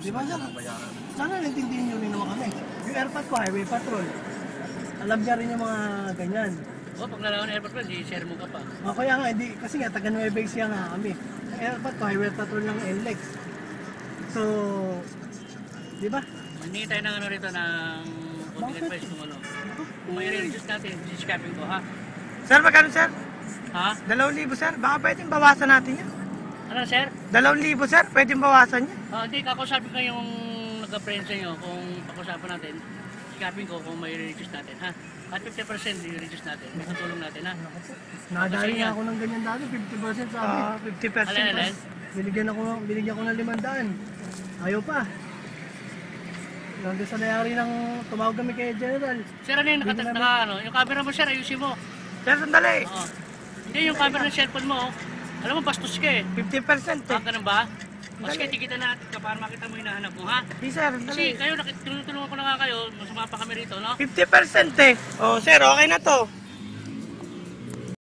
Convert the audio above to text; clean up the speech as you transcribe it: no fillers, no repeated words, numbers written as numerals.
Di ba sir? Sana naintindihan nyo rin naman kami. Yung airpot ko, highway patrol. Alam niya rin yung mga ganyan. Pag nalaman ng airport ko, di share mo ka pa. Kaya nga, hindi, kasi nga, taga Nueva Ecija nga kami. Ang airpot ko, highway patrol ng NLEX. So, di ba? Hindi tayo ng ano rito ng konting advice kung ano. Kung may reduce natin, discaping ko ha. Sir, magkano sir? Ha? 2,000 sir. Baka pwedeng bawasan natin yan. Ano sir? 2,000 sir. Pwedeng bawasan yan. Hindi, kakusapin ko yung nagka-friend sa inyo kung pag-usapan natin. Discaping ko kung may reduce natin ha. At 50% i-reduce natin. May tutulong natin ha. Nadali nga ako ng ganyan dati, 50% sabi. 50%. Alin? Binigyan ko ng 500. Ayaw pa. Nandun sa nayari ng tumawag kami kay General. Sir, ano yung yung camera mo sir, ayusin mo. Sir, sandali. Oo. Hindi yung camera ng cellphone mo. Alam mo, bastos ka eh. 50% eh. Ganun ba? Mas kita natin ka para makita mo yung hinahanap mo, ha? Di sir, Kasi sandali. kayo, tinutulungan ko na nga kayo, masama pa kami rito, no? 50% eh. Oh, sir, okay na to.